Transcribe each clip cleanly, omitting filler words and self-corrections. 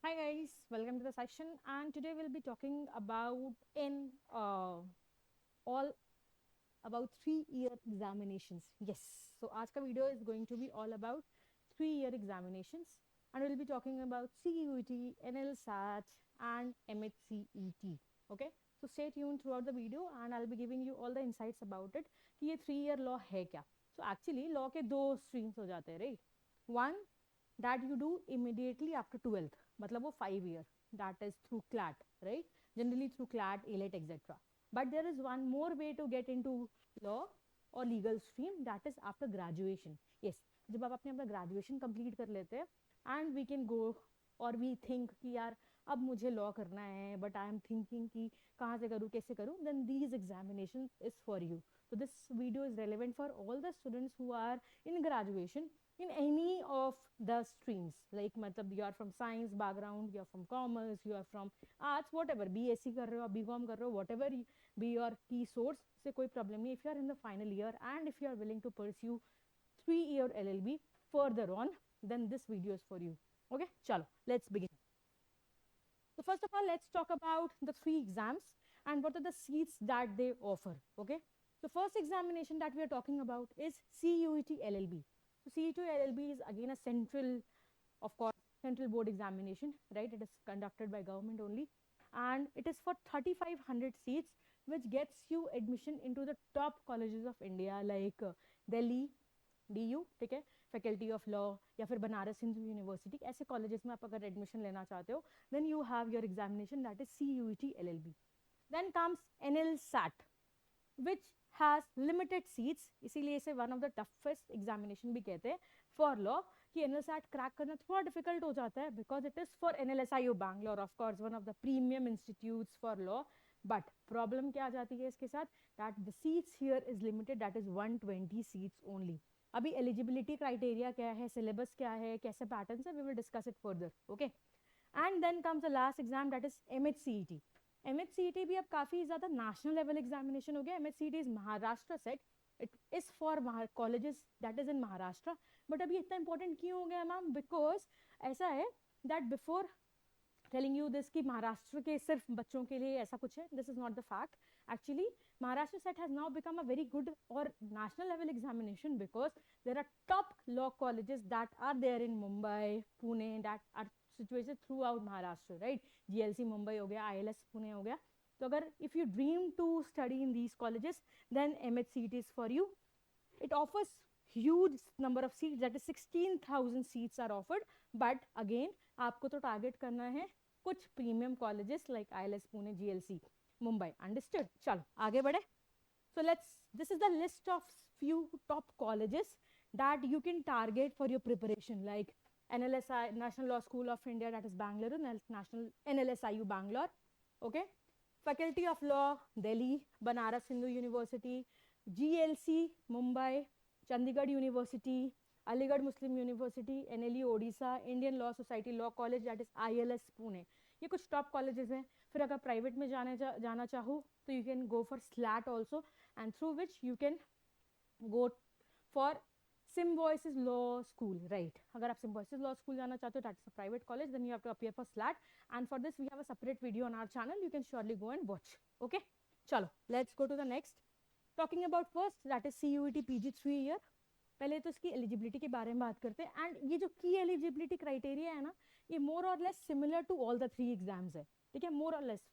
Hi guys, welcome to the session and today we'll be talking about in all about 3 year examinations. Yes, so आज का video is going to be all about 3 year examinations and we'll be talking about CUET, NLSAT and MHCET. Okay, so stay tuned throughout the video and I'll be giving you all the insights about it कि ये 3 year law है क्या. So actually law के दो streams हो जाते हैं, right? One that you do immediately after 12th, मतलब वो 5 year, that is through CLAT, right? Generally through CLAT, ALET, etc. But there is one more way to get into law or legal stream, that is after graduation. Yes, जब आप अपने अपना graduation complete कर लेते हैं and we can go और we think कि यार अब मुझे लॉ करना है बट आई एम थिंकिंग कि कहाँ से करूँ कैसे करूँ, then these examination is for you. So this video is relevant for all the students who are in graduation in any of the streams, like matlab you are from science background, you are from commerce, you are from arts, whatever, BSc कर रहे हो, BCom कर रहे हो, whatever be your key source, से कोई problem नहीं. If you are in the final year and if you are willing to pursue 3 year LLB further on, then this video is for you. Okay, chalo, let's begin. So first of all, let's talk about the three exams and what are the seats that they offer. Okay, so first examination that we are talking about is CUET LLB. So CUET LLB is again a central, of course, central board examination, right? It is conducted by government only and it is for 3500 seats, which gets you admission into the top colleges of India like Delhi, DU, ठीक है, faculty of law या फिर Banaras Hindu university, ऐसे colleges में आप अगर admission लेना चाहते हो then you have your examination that is CUET LLB. Then comes NLSAT which has limited seats, इसीलिए इसे one of the toughest examination भी कहते हैं फॉर लॉ. कि NLSAT क्रैक करना थोड़ा डिफिकल्ट हो जाता है because it is for NLSIU Bangalore, of course one of the premium institutes for law. But problem क्या आ जाती है इसके साथ, that the seats here is limited, that is 120 seats only. अभी एलिजिबिलिटी क्राइटेरिया क्या है, सिलेबस क्या है, कैसे पैटर्न है, we will discuss it further. Okay, and then comes the last exam that is MHCET. MHCET भी अब काफ़ी ज़्यादा नेशनल लेवल एग्जामिनेशन हो गया. MHCET is Maharashtra set, it is for colleges that is in Maharashtra. But अभी इतना important क्यों हो गया मैम, बिकॉज ऐसा है that before telling you this कि महाराष्ट्र के सिर्फ बच्चों के लिए ऐसा कुछ है, this is not the fact. Actually Maharashtra CET has now become a very good और national level examination because there are top law colleges that are there in Mumbai, Pune, that are situated throughout Maharashtra, right? GLC Mumbai हो गया, ILS Pune हो गया. तो अगर if you dream to study in these colleges then MHCET is for you. It offers huge number of seats, that is 16,000 seats are offered. But again आपको तो target करना है कुछ premium colleges like ILS Pune, GLC Mumbai. Understood? चलो आगे बढ़े. So this is the list of few top colleges that you can target for your preparation, like NLSI, National Law School of India, that is Bangalore, National NLSIU Bangalore. Okay, Faculty of Law Delhi, Banaras Hindu University, GLC Mumbai, Chandigarh university, Aligarh Muslim university, NLU Odisha, Indian law society law college that is ILS Pune. ये कुछ top colleges हैं. फिर अगर private में जाना चाहो तो you can go for SLAT also and through which you can go for Symbiosis Law School, right? अगर आप Symbiosis Law School जाना चाहते हो, that is a private college, then you have to appear for SLAT, and for this we have a separate video on our channel, you can surely go and watch. Okay, चलो let's go to the next. Talking about first, that is CUET PG 3 year. पहले तो इसकी eligibility के बारे में बात करते हैं. एंड ये जो की एलिजिबिलिटी क्राइटेरिया है ना, ये मोर और less similar to all the 3 exams है. ठीक है, मोर और लेस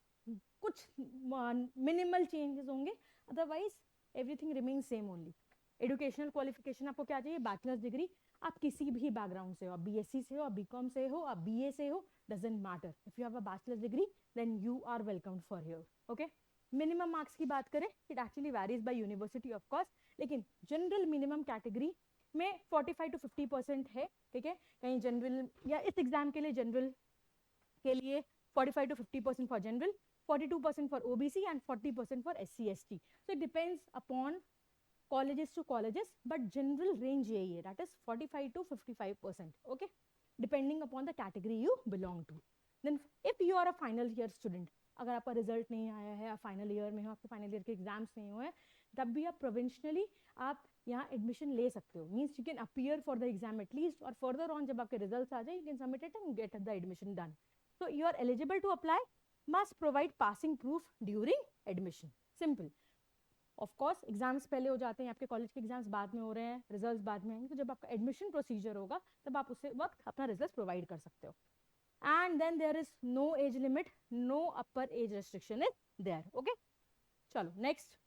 कुछ मिनिमल चेंजेस होंगे, otherwise everything remain same only. Educational qualification आपको क्या चाहिए, बैचलर्स डिग्री. आप किसी भी बैकग्राउंड से हो, आप BSc से हो, आप BCom से हो, आप BA से हो, doesn't matter. If you have a bachelors degree then you are welcome for here. Okay, minimum marks की बात करें, it actually varies by university of course, लेकिन जनरल मिनिमम कैटेगरी में 45 to 50% है. ठीक है, कहीं जनरल या इस एग्जाम के लिए जनरल के लिए 45 to 50% for general, 42% for OBC and 40% for SC ST. So it depends upon colleges to colleges, but general range यही है, that is 45 to 55%. okay, depending upon the category you belong to. Then if you are a final year student, अगर आपका result नहीं आया है, आप final year में हो, आपके फाइनल ईयर के एग्जाम्स नहीं हुए, तब भी आप प्रोविंशनली आप यहाँ एडमिशन ले सकते हो. Means you can appear for the exam at least, और फर्दर ऑन जब आपके रिजल्ट आ जाए you can submit it and get the admission done. So you are eligible to apply, must provide passing proof during admission. Simple. Of course exams पहले हो जाते हैं, आपके college के एग्जाम्स बाद में हो रहे हैं, रिजल्ट्स बाद में आएंगे, तो जब आपका एडमिशन प्रोसीजर होगा तब आप उस वक्त अपना रिजल्ट प्रोवाइड कर सकते हो. And then there is no age limit, no upper age restriction is there. Okay, चलो नेक्स्ट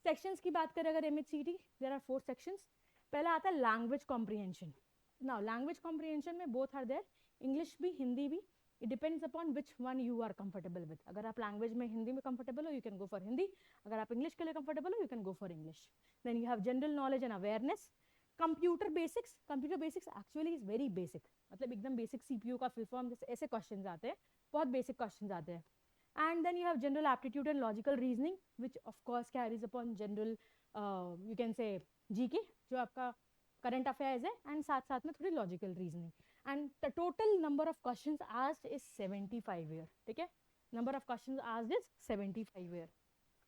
सेक्शंस की बात करें अगर MHCT, देयर आर 4 सेक्शंस. पहला आता है language comprehension. Now language comprehension में बोथ आर देयर, इंग्लिश भी हिंदी भी. It depends upon which one you are comfortable with. अगर आप लैंग्वेज में हिंदी में कंफर्टेबल हो, you can go for Hindi. अगर आप इंग्लिश के लिए कंफर्टेबल हो, you can go for English. Then you have general knowledge and awareness. Computer basics, computer basics actually is very basic, मतलब एकदम बेसिक CPU का फुल फॉर्म, जैसे ऐसे क्वेश्चन आते हैं, बहुत बेसिक क्वेश्चन आते हैं. And then you have general aptitude and logical reasoning which of course carries upon general you can say GK, जो आपका करंट अफेयर्स है, एंड साथ साथ में थोड़ी logical reasoning. And the total number of questions asked is 75 here. ठीक है, number of questions asked is 75 here.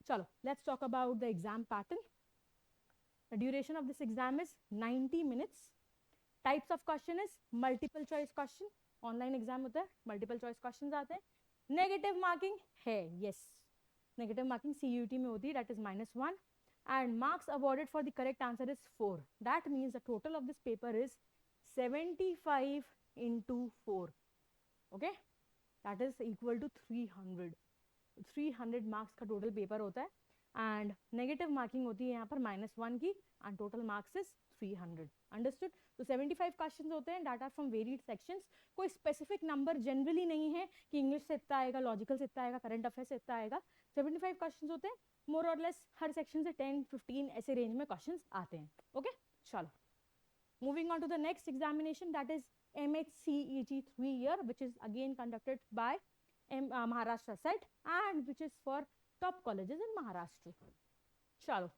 चलो let's talk about the exam pattern. The duration of this exam is 90 minutes. Types of question is multiple choice question. Online exam होता है, multiple choice question आते हैं. Negative marking है, yes, negative marking CUT में होती है, that is -1. and marks awarded for the correct answer is 4. That means the total of this paper is 75 into 4. Okay, that is equal to 300. 300 marks का total paper होता है, and negative marking होती है यहाँ पर -1 की, and total marks is 300. Understood? तो 75 questions होते हैं, that are from varied sections. कोई specific number generally नहीं है कि इंग्लिश से इतना आएगा, लॉजिकल से इतना आएगा, करंट अफेयर से इतना आएगा. 75 questions होते हैं, मोर और लेस हर सेक्शन से 10-15 ऐसे रेंज में क्वेश्चंस आते हैं. ओके, चलो moving on to the next examination, that is MHCET 3 year, which is again conducted by Maharashtra SET and which is for top colleges in Maharashtra. चलो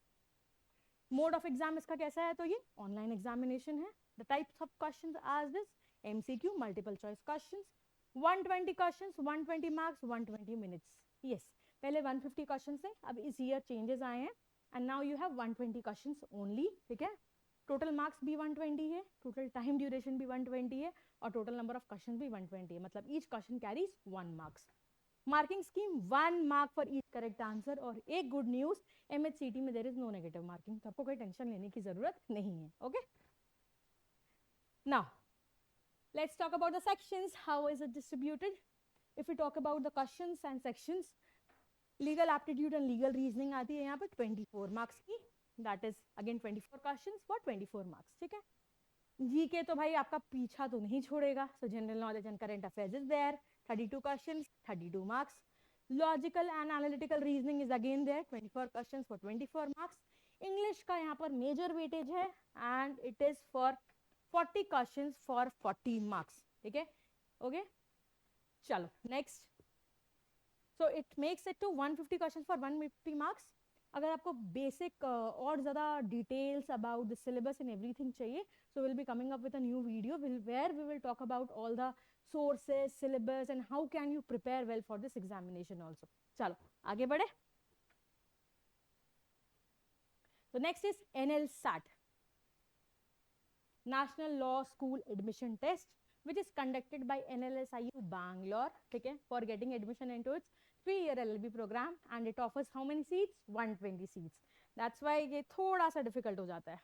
मोड ऑफ एग्जाम इसका कैसा है, तो ये ऑनलाइन एग्जामिनेशन है. The types of questions asked is MCQ, multiple choice questions, 120 questions, 120 marks, 120 minutes. Yes, पहले 150 question थे, अब इस ईयर चेंजेस आए हैं, and now you have 120 questions only. ठीक है, टोटल मार्क्स भी 120 है, टोटल टाइम ड्यूरेशन भी 120 है, और टोटल नंबर ऑफ क्वेश्चन भी 120 है, मतलब each question carries 1 marks. Marking scheme 1 mark for each correct answer. और एक गुड न्यूज, MHCT में there is no negative marking, तो आपको कोई टेंशन लेने की जरूरत नहीं है. Okay, now let's talk about the sections, how is it distributed. If you talk about the questions and sections, legal aptitude and legal reasoning आती है यहाँ पर 24 मार्क्स की, that is again 24 questions for 24 marks. ठीक है, GK तो भाई आपका पीछा तो नहीं छोड़ेगा, so general knowledge and current affairs is there, 32 questions, 32 marks. Logical and analytical reasoning is again there, 24 questions for 24 marks. English का यहाँ पर मेजर वेटेज है, and it is for 40 questions for 40 marks. ठीक है, ओके, चलो next. So it makes it to 150 questions for 150 marks. अगर आपको basic और ज़्यादा details about the syllabus and everything चाहिए, so will be coming up with a new video where we will talk about all the sources, syllabus and how can you prepare well for this examination also. चलो आगे बढ़े. तो next is NLSAT, national law school admission test, which is conducted by NLSIU Bangalore, ठीक है, for getting admission into its 3-year LLB program, and it offers how many seats? 120 seats. That's why ये थोड़ा सा difficult हो जाता है.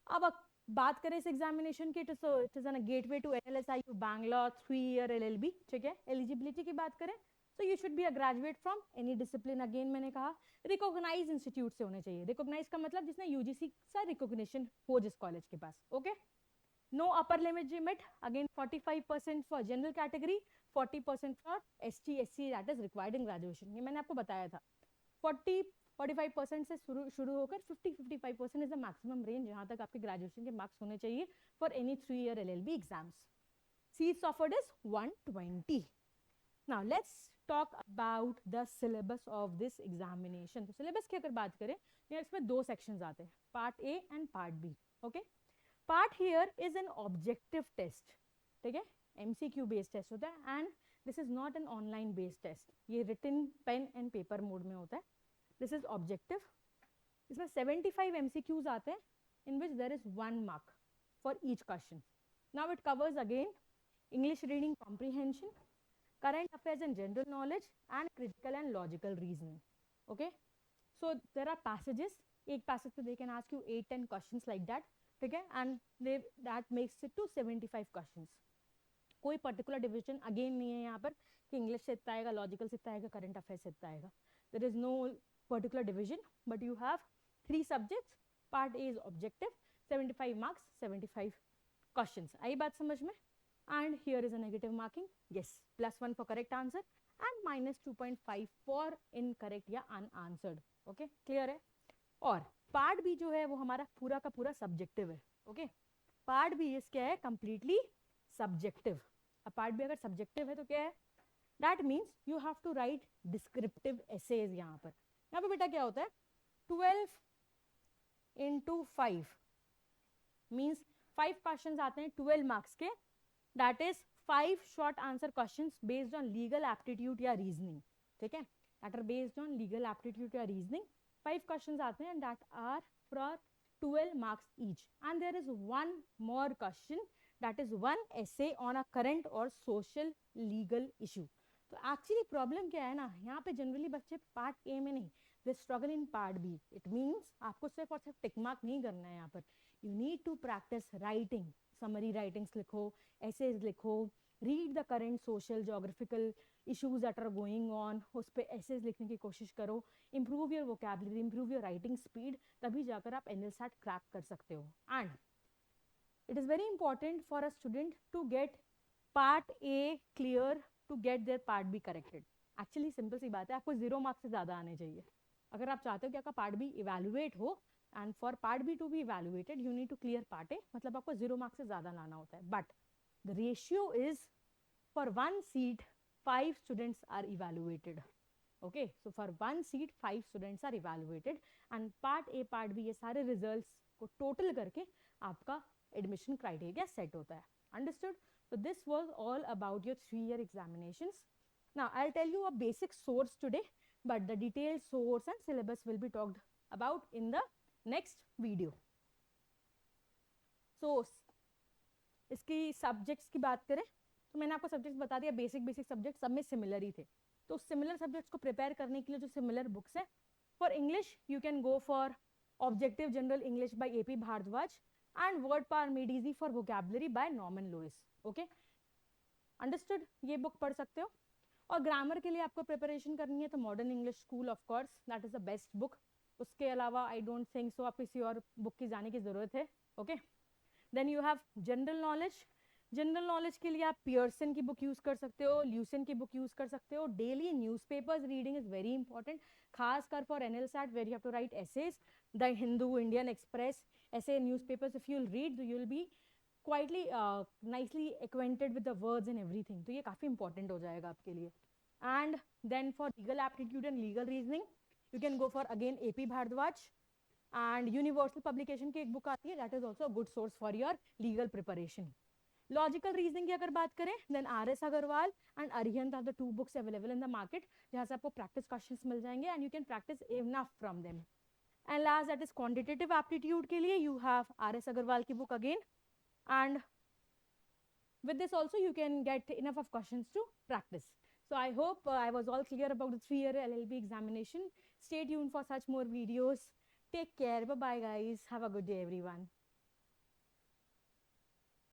अब बात करें इस एग्जामिनेशन की, तो it is an gateway to NLSIU Bangalore 3-year LLB. ठीक है, एलिजिबिलिटी की बात करें, so you should be a graduate from any discipline. Again मैंने कहा रिकॉग्नाइज इंस्टीट्यूट से होने चाहिए. रिकॉग्नाइज का मतलब जिसने UGC का रिकॉग्निशन हो जिस कॉलेज के पास. Okay, no upper limit, again 45% for general category, 40% for ST SC, that is required in graduation. ये मैंने आपको बताया था. 40-45% से शुरू होकर 50-55% is the maximum range जहाँ तक आपके ग्रेजुएशन के मार्क्स होने चाहिए for any 3-year LLB exams. Seats offered is 120. Now let's talk about the syllabus of this examination. तो syllabus की अगर बात करें, इसमें 2 sections आते हैं, part A and part B. Okay, part here is an objective test. ठीक है, MCQ based test होता है, and this is not an online based test. ये written pen and paper mode में होता है. This is objective. इसमें 75 MCQs आते हैं, in which there is 1 mark for each question. Now it covers again English reading comprehension, current affairs and general knowledge, and critical and logical reasoning. Okay, so there are passages. एक passage पे they can ask you 8-10 questions like that. ठीक है, and they that makes it to 75 questions. कोई particular division again नहीं है यहाँ पर कि इंग्लिश से इतना आएगा, लॉजिकल से इतना आएगा, करंट अफेयर से इतना आएगा. There is no particular division, but you have 3 subjects. Part A is objective, 75 marks, 75 questions. आई बात समझ में? And here is a negative marking. Yes, +1 for correct answer and -2.5 for incorrect या अनआंसर्ड. ओके, क्लियर है? और part B जो है वो हमारा पूरा का पूरा सब्जेक्टिव है. ओके, पार्ट बी इज क्या है? Completely subjective. अब पार्ट बी अगर सब्जेक्टिव है तो क्या है? That means you have to write descriptive essays. यहाँ पे बेटा क्या होता है? 12 into 5 मीन्स 5 क्वेश्चंस आते हैं 12 मार्क्स के. That is 5 short answer questions based on legal aptitude या रीजनिंग. ठीक है, that are based on legal aptitude या रीजनिंग. 5 क्वेश्चंस आते हैं that are for 12 marks each. And there is one more question, that is one essay on a current or social legal issue. तो actually problem क्या है ना, यहाँ पे generally बच्चे पार्ट ए में नहीं, they struggle in part B. It means आपको सिर्फ और सिर्फ टिक मार्क नहीं करना है यहाँ पर. You need to practice writing, summary writings लिखो, एसेज लिखो, read the current social geographical issues that are going on, उस पर एसेज लिखने की कोशिश करो. Improve your vocabulary, improve your writing speed, तभी जाकर आप एनएलसैट क्रैक कर सकते हो. And it is very important for a student to get part A clear to get their part B corrected. Actually simple सी बात है, आपको 0 मार्क्स से ज़्यादा आने चाहिए. अगर आप चाहते हो कि आपका पार्ट बी इवेलुएट हो, and for part B to be evaluated you need to clear part A, मतलब आपको 0 मार्क्स से ज़्यादा लाना होता है. But the ratio is for 1 seat 5 students are evaluated. Okay, so for 1 seat 5 students are evaluated, and part A part B ये सारे results को टोटल करके आपका admission criteria set hota hai. Understood? So this was all about your 3-year examinations. Now I'll tell you a basic source today, but the detailed source and syllabus will be talked about in the next video. Source, इसकी subjects की बात करें तो मैंने आपको subjects बता दिया. Basic subject सब में सिमिलर ही थे. तो सिमिलर सब्जेक्ट्स को प्रिपेयर करने के लिए जो सिमिलर बुक्स है, for English you can go for objective general English by AP Bhardwaj and word power made easy for vocabulary by Norman Lewis. Okay, understood? ये बुक पढ़ सकते हो. और ग्रामर के लिए आपको प्रिपरेशन करनी है तो modern English school of course, that is the best book. उसके अलावा आई डोंट थिंक सो आप किसी और बुक की जाने की जरूरत है. Okay, then you have general knowledge. General knowledge के लिए आप पियर्सन की बुक यूज कर सकते हो, ल्यूसन की बुक यूज कर सकते हो. Daily newspapers reading is very important, खासकर for NLSAT where you have to write essays. The Hindu, Indian Express, ऐसे newspapers if you will read you will be quietly nicely acquainted with the words and everything. तो ये काफ़ी important हो जाएगा आपके लिए. And then for legal aptitude and legal reasoning you can go for again AP Bhardwaj. And universal publication की एक book आती है, that is also a good source for your legal preparation. Logical reasoning की अगर बात करें then RS Agarwal and Arihant are the 2 books available in the market, जहाँ से आपको प्रैक्टिस क्वेश्चंस मिल जाएंगे and you can practice enough from them. And last that is quantitative aptitude के लिए यू हैव RS अग्रवाल की book again. And with this also you can get enough of questions to practice. So I hope I was all clear about the 3-year LLB examination. Stay tuned for such more videos. Take care. Bye bye guys. Have a good day everyone.